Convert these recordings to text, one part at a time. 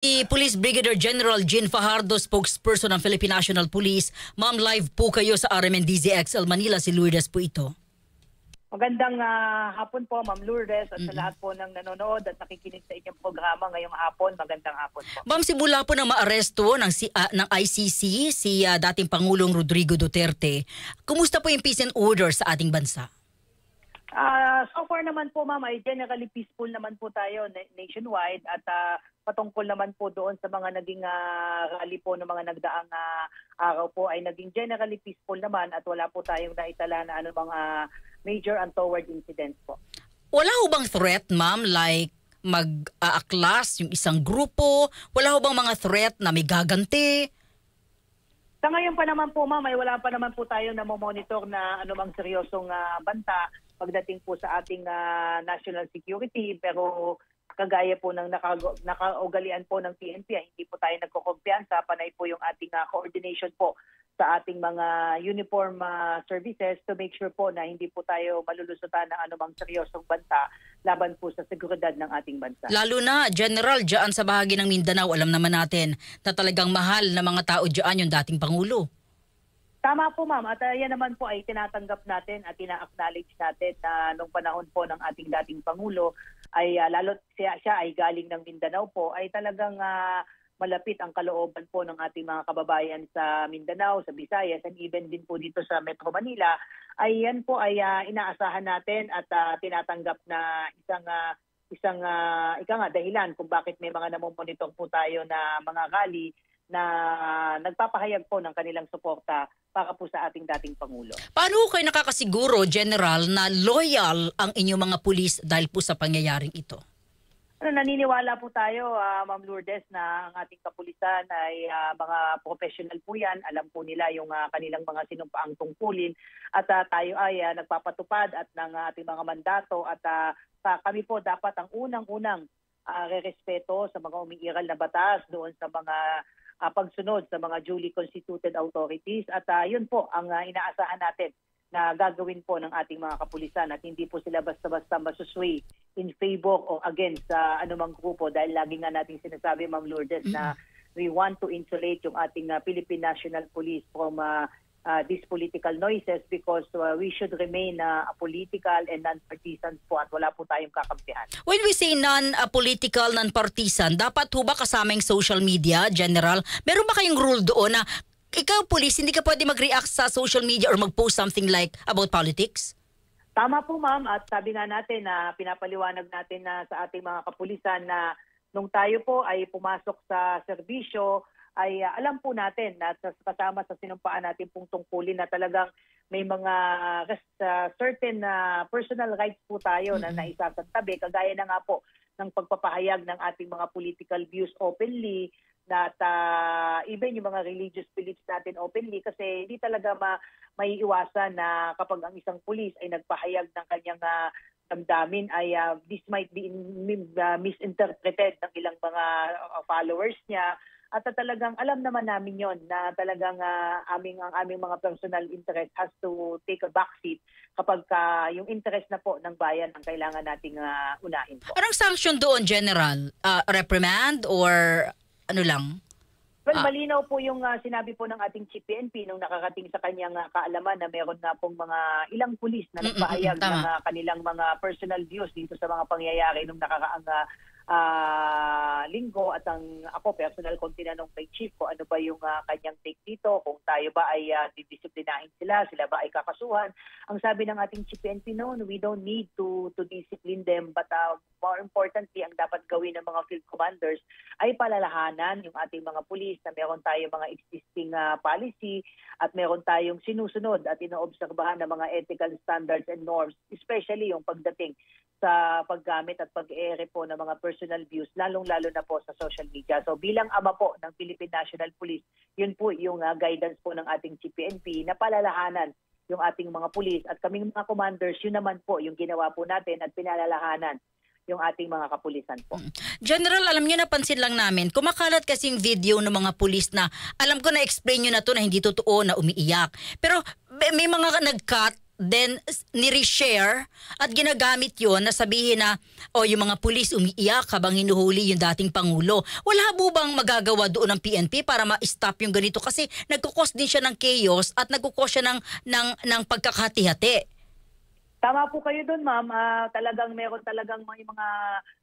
Si Police Brigadier General Jean Fajardo, spokesperson ng Philippine National Police. Ma'am, live po kayo sa RMNDZXL Manila. Si Lourdes po ito. Magandang hapon po, Ma'am Lourdes, at sa lahat po ng nanonood at nakikinig sa inyong programa ngayong hapon. Magandang hapon po. Ma'am, simula po ng maaresto ng ICC, si dating Pangulong Rodrigo Duterte, kumusta po yung peace and order sa ating bansa? So far naman po, Ma'am, ay generally peaceful naman po tayo nationwide at patungkol naman po doon sa mga naging rally po ng mga nagdaang araw po ay naging generally peaceful naman at wala po tayong naitala na anumang major untoward incidents po. Wala ho bang threat, Ma'am, like mag-aaklas yung isang grupo? Wala ho bang mga threat na may gaganti? Sa ngayon pa naman po, Ma'am, ay wala pa naman po tayo na monitor na anumang seryosong banta pagdating po sa ating national security, pero kagaya po ng nakaugalian po ng PNP, hindi po tayo nagkukumpiyansa, panay po yung ating coordination po sa ating mga uniform services to make sure po na hindi po tayo malulusutan ng anumang seryosong banta laban po sa seguridad ng ating bansa. Lalo na, General, dyan sa bahagi ng Mindanao, alam naman natin na talagang mahal na mga tao dyan yung dating Pangulo. Tama po, Ma'am. At yan naman po ay tinatanggap natin at tina-acknowledge natin na nung panahon po ng ating dating Pangulo ay lalo't siya ay galing ng Mindanao po, ay talagang malapit ang kalooban po ng ating mga kababayan sa Mindanao, sa Visayas, and even din po dito sa Metro Manila. Ay yan po ay inaasahan natin at tinatanggap na isang dahilan kung bakit may mga namomonitor po tayo na mga rally na nagpapahayag po ng kanilang suporta para po sa ating dating Pangulo. Paano kayo nakakasiguro, General, na loyal ang inyong mga pulis dahil po sa pangyayaring ito? Naniniwala po tayo, Ma'am Lourdes, na ang ating kapulisan ay mga professional po yan. Alam po nila yung kanilang mga sinumpaang tungkulin at tayo ay nagpapatupad at ng ating mga mandato at kami po dapat ang unang-unang re-respeto sa mga umiiral na batas doon sa mga pagsunod sa mga duly constituted authorities at yun po ang inaasahan natin na gagawin po ng ating mga kapulisan at hindi po sila basta-basta masusway in favor o against sa anumang grupo dahil lagi nga natin sinasabi, Ma'am Lourdes, na we want to insulate yung ating Philippine National Police from these political noises because we should remain apolitical and non-partisan po at wala po tayong kakampihan. When we say non-political, non-partisan, dapat ho ba kasama yung social media, General? Meron ba kayong rule doon na ikaw, police, hindi ka pwede mag-react sa social media or mag-post something like about politics? Tama po, Ma'am, at sabi nga natin na pinapaliwanag natin na sa ating mga kapulisan na nung tayo po ay pumasok sa serbisyo, ay alam po natin na kasama sa sinumpaan natin pong tungkulin na talagang may mga certain personal rights po tayo na naisasantabi. Kagaya na nga po ng pagpapahayag ng ating mga political views openly at even yung mga religious beliefs natin openly kasi hindi talaga may iwasan na kapag ang isang pulis ay nagpahayag ng kanyang damdamin ay this might be misinterpreted ng ilang mga followers niya. At talagang alam naman namin yon na talagang ang aming mga personal interest has to take a backseat kapag yung interest na po ng bayan ang kailangan nating unahin po. Anong sanction doon, General? Reprimand or ano lang? Well, malinaw po yung sinabi po ng ating Chief PNP nung nakakating sa kanyang kaalaman na meron na pong mga ilang pulis na nagpahayag ng kanilang mga personal views dito sa mga pangyayari nung nakakaang linggo at ako personal kung tinanong kay Chief ko ano ba yung kanyang take dito, kung tayo ba ay didisiplinahin sila ba ay kakasuhan. Ang sabi ng ating Chief PNP noon, we don't need to discipline them but more importantly, ang dapat gawin ng mga field commanders ay palalahanan yung ating mga pulis na meron tayong mga existing policy at meron tayong sinusunod at inoobserbahan ng mga ethical standards and norms, especially yung pagdating sa paggamit at pag-ere po ng mga personal views, lalong-lalo na po sa social media. So bilang ama po ng Philippine National Police, yun po yung guidance po ng ating CPNP na palalahanan yung ating mga pulis at kaming mga commanders, yun naman po yung ginawa po natin at pinalalahanan yung ating mga kapulisan po. General, alam niyo, napansin lang namin, kumakalat kasing video ng mga pulis na alam ko na-explain nyo na to na hindi totoo na umiiyak. Pero may mga nag-cut then nireshare at ginagamit yon na sabihin na yung mga pulis umiiyak habang hinuhuli yung dating Pangulo. Wala po bang magagawa doon ng PNP para ma-stop yung ganito? Kasi nagkukos din siya ng chaos at nagkukos siya ng pagkakahati-hati. Tama po kayo doon, ma'am. Talagang meron talagang mga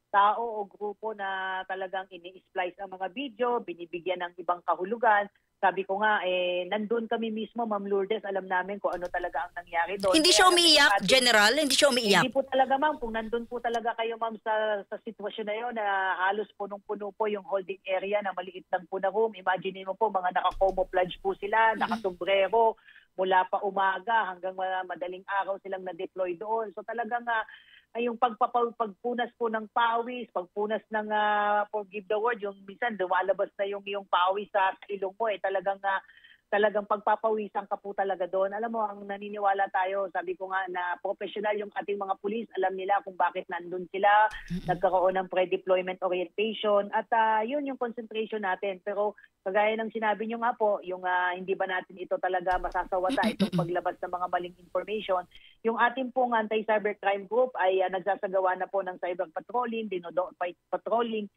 tao o grupo na talagang ini-splice ang mga video, binibigyan ng ibang kahulugan. Sabi ko nga, nandun kami mismo, Ma'am Lourdes, alam namin kung ano talaga ang nangyari doon. Hindi siya umiiyak, General? Hindi siya umiiyak? Hindi po talaga, ma'am. Kung nandun po talaga kayo, ma'am, sa sitwasyon na yun, na halos punong-puno po yung holding area na maliit lang po na room. Imagine mo po, mga naka-camouflage po sila, nakasombrero, mula pa umaga hanggang madaling araw silang na-deploy doon. So talagang yung pagpunas po ng pawis, pagpunas ng forgive the word, yung minsan lumalabas na yung pawis sa ilong mo, talagang pagpapawisan ka po talaga doon. Alam mo, ang naniniwala tayo, sabi ko nga na professional yung ating mga pulis, alam nila kung bakit nandun sila, nagkaroon ng pre-deployment orientation, at yun yung concentration natin. Pero kagaya ng sinabi nyo nga po, yung hindi ba natin ito talaga masasawata, itong paglabas ng mga maling information, yung ating pong anti-cybercrime group ay nagsasagawa na po ng cyber patrolling, patrolling,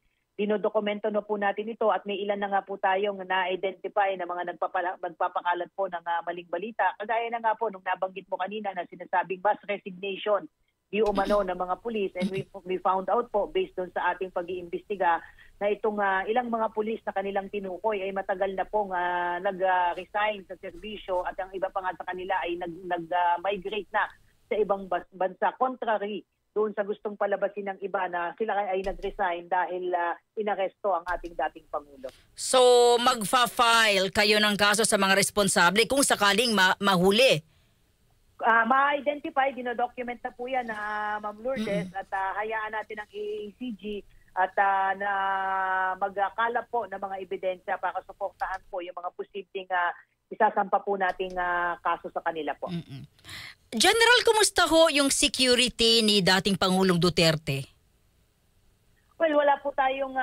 dinodokumento na po natin ito at may ilan na nga po tayong na-identify na mga magpapakalat po ng maling balita. Kagaya na nga po nung nabanggit mo kanina na sinasabing mass resignation di umano ng mga pulis, and we found out po based on sa ating pag-iimbestiga na itong ilang mga pulis na kanilang tinukoy ay matagal na pong nag-resign sa serbisyo at ang iba pa nga sa kanila ay nag-migrate na sa ibang bansa, contrary doon sa gustong palabasin ng iba na sila ay nag-resign dahil inaresto ang ating dating Pangulo. So, magfa-file kayo ng kaso sa mga responsable kung sakaling mahuli? Ma-identify, dinodocument na po yan, Ma'am Lourdes, at hayaan natin ang AACG at na magkalap po ng mga ebidensya para suportahan po yung mga posibleng isasampa po nating kaso sa kanila po. General, kumusta ho yung security ni dating Pangulong Duterte? Well, wala po tayong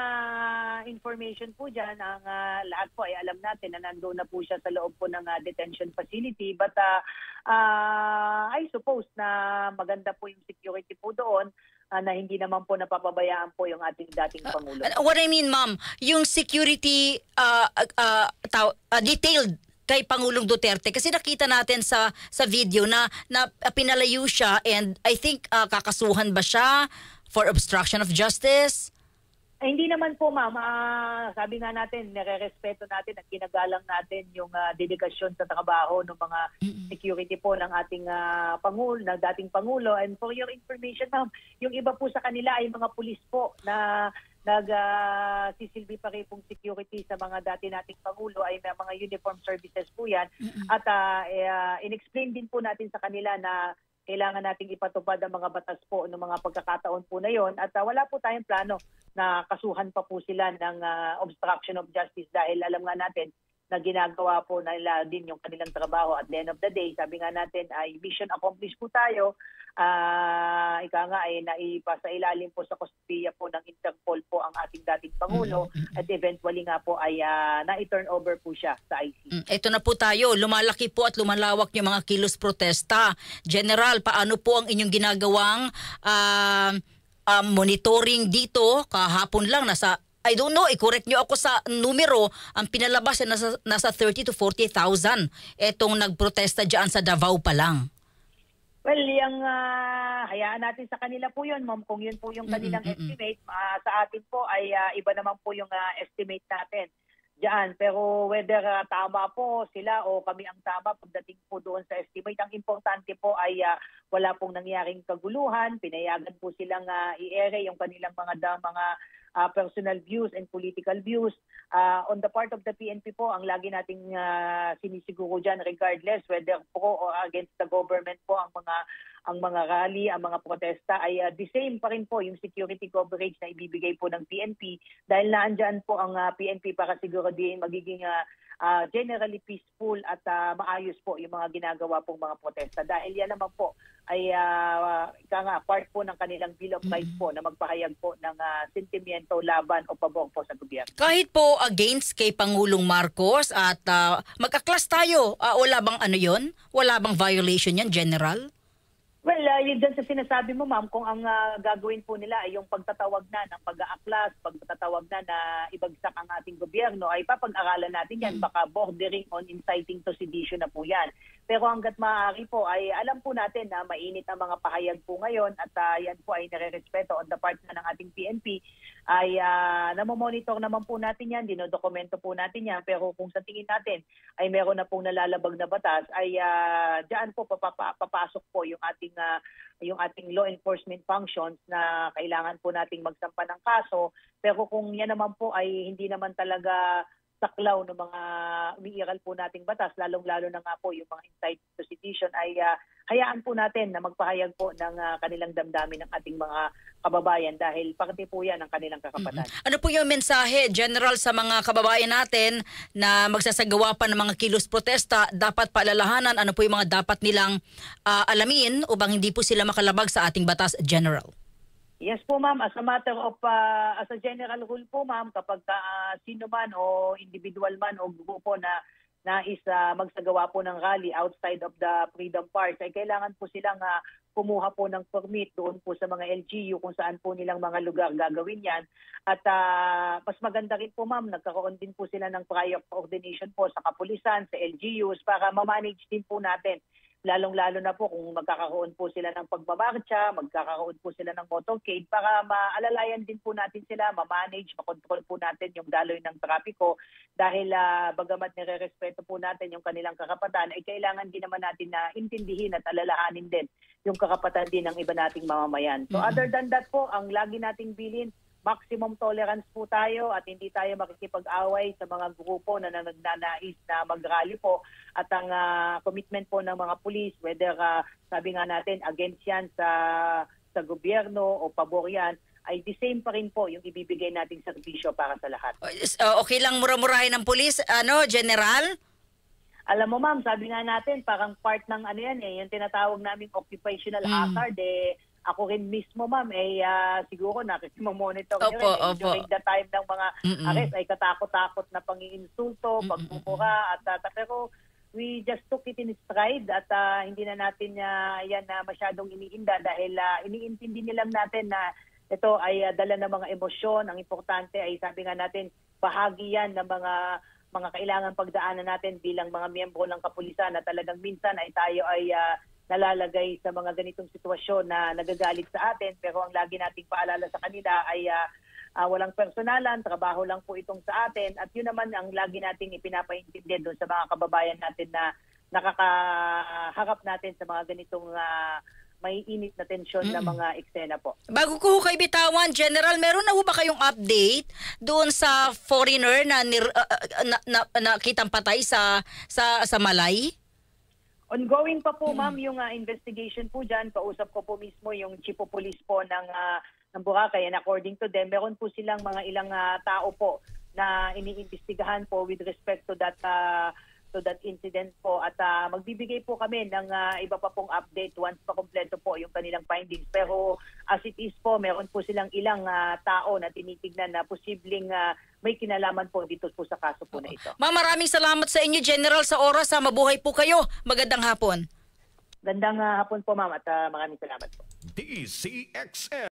information po dyan. Ang lahat po ay alam natin na nandoon na po siya sa loob po ng detention facility. But I suppose na maganda po yung security po doon na hindi naman po napapabayaan po yung ating dating Pangulo. What I mean, ma'am, yung security detailed kay Pangulong Duterte, kasi nakita natin sa video na pinalayo siya, and I think kakasuhan ba siya for obstruction of justice? Hindi naman po, ma'am. Sabi nga natin, nire-respeto natin at ginagalang natin yung dedikasyon sa trabaho ng mga security po ng ating Pangulo, ng dating Pangulo. And for your information, ma'am, yung iba po sa kanila ay mga pulis po na nagsisilbi pa rin pong security sa mga dati nating Pangulo, ay may mga uniform services po yan. At in-explain din po natin sa kanila na kailangan nating ipatupad ang mga batas po ng mga pagkakataon po na yon. At wala po tayong plano na kasuhan pa po sila ng obstruction of justice dahil alam nga natin na ginagawa po nila din yung kanilang trabaho. At the end of the day, sabi nga natin ay mission accomplished po tayo. Ika nga ay naipasa ilalim po sa kustiya po ng Interpol po ang ating dating Pangulo at eventually nga po ay na-turn over po siya sa ICC. Ito na po tayo, lumalaki po at lumalawak yung mga kilos protesta. General, paano po ang inyong ginagawang monitoring dito? Kahapon lang nasa, I don't know, i-correct nyo ako sa numero, ang pinalabas ay nasa 30 to 40,000 etong nagprotesta dyan sa Davao pa lang. Well, yung hayaan natin sa kanila po yun, ma'am, kung yun po yung kanilang estimate. Sa atin po ay iba naman po yung estimate natin diyan. Pero whether tama po sila o kami ang tama pagdating po doon sa estimate, ang importante po ay wala pong nangyaring kaguluhan, pinayagan po silang i-ere yung kanilang mga personal views and political views. On the part of the PNP po, ang lagi nating sinisiguro dyan, regardless whether pro or against the government po ang mga rally, ang mga protesta, ay the same pa rin po yung security coverage na ibibigay po ng PNP dahil naandyan po ang PNP para siguro din magiging generally peaceful at maayos po yung mga ginagawa pong mga protesta. Dahil yan naman po ay part po ng kanilang Bill of Rights po na magpahayag po ng sentimiento laban o pabor po sa gobyerno. Kahit po against kay Pangulong Marcos at magkaklas tayo, wala bang ano yon? Wala bang violation yan, General? Well, yun dyan sa sinasabi mo, ma'am, kung ang gagawin po nila ay yung pagtatawag na ng pag-aaklas, pagtatawag na ibagsak ang ating gobyerno, ay papag-aralan natin yan. Baka bordering on inciting to sedition na po yan. Pero hanggat maaari po, ay alam po natin na mainit ang mga pahayag po ngayon at yan po ay nare-respeto on the part na ng ating PNP, ay namomonitor naman po natin yan, dinodokumento po natin yan. Pero kung sa tingin natin ay meron na pong nalalabag na batas, ay dyan po papasok po yung ating law enforcement functions na kailangan po nating magsampa ng kaso. Pero kung yan naman po ay hindi naman talaga saklaw ng mga umiiral po nating batas, lalong-lalo na nga po yung mga inciting to sedition, ay hayaan po natin na magpahayag po ng kanilang damdamin ng ating mga kababayan dahil parte po yan ng kanilang kakapatan. Ano po yung mensahe, General, sa mga kababayan natin na magsasagawa pa ng mga kilos protesta? Dapat paalalahanan, ano po yung mga dapat nilang alamin upang hindi po sila makalabag sa ating batas, General? Yes po, ma'am. As a matter of, as a general rule po, ma'am, kapag sino man o individual man o grupo na nais magsagawa po ng rally outside of the Freedom Park, ay kailangan po silang kumuha po ng permit doon po sa mga LGU kung saan po nilang mga lugar gagawin yan. At mas maganda rin po, ma'am, nagkaroon din po sila ng prior coordination po sa kapulisan, sa LGUs para ma-manage din po natin. Lalong-lalo na po kung magkakaroon po sila ng pagbamarcha, magkakaroon po sila ng motorcade para maalalayan din po natin sila, ma-manage, makontrol po natin yung daloy ng trapiko dahil bagamat nire-respeto po natin yung kanilang karapatan ay kailangan din naman natin na intindihin at alalahanin din yung karapatan din ng iba nating mamamayan. So other than that po, ang lagi nating bilin, maximum tolerance po tayo at hindi tayo makikipag-away sa mga grupo na nagnanais na mag-rally po. At ang commitment po ng mga pulis, whether sabi nga natin against yan sa gobyerno o pabor yan, ay the same pa rin po yung ibibigay nating serbisyo para sa lahat. Okay lang mura-murahin ng pulis, General? Alam mo, ma'am, sabi nga natin, parang part ng yung tinatawag naming occupational hazard, ako rin mismo, ma'am, siguro nakikimamonitor nyo rin. During the time ng mga arrest ay katakot-takot na pangiinsulto, pagmumura, pero we just took it in stride at hindi na natin yan masyadong iniinda dahil iniintindi nilang natin na ito ay dala ng mga emosyon. Ang importante ay sabi nga natin, bahagi yan ng mga kailangan pagdaanan natin bilang mga miyembro ng kapulisan na talagang minsan ay tayo ay nalalagay sa mga ganitong sitwasyon na nagagalit sa atin pero ang lagi nating paalala sa kanila ay walang personalan, trabaho lang po itong sa atin at yun naman ang lagi nating ipinapaintindi doon sa mga kababayan natin na nakakaharap natin sa mga ganitong may init na tensyon na mga eksena po. Bago ko kayo bitawan, General, meron na ba kayong update doon sa foreigner na nakitang patay sa Malay? Ongoing pa po, ma'am, yung investigation po dyan. Kausap ko po mismo yung chief of police po ng Boracay. And according to them, meron po silang mga ilang tao po na iniimbestigahan po with respect to that incident po. At magbibigay po kami ng iba pa pong update once pa kompleto po yung kanilang findings. Pero as it is po, meron po silang ilang tao na tinitignan na posibleng may kinalaman po dito po sa kaso po na ito. Ma'am, maraming salamat sa inyo, General, sa oras. Mabuhay po kayo. Magandang hapon. Gandang hapon po, ma'am, at maraming salamat po. DCXM.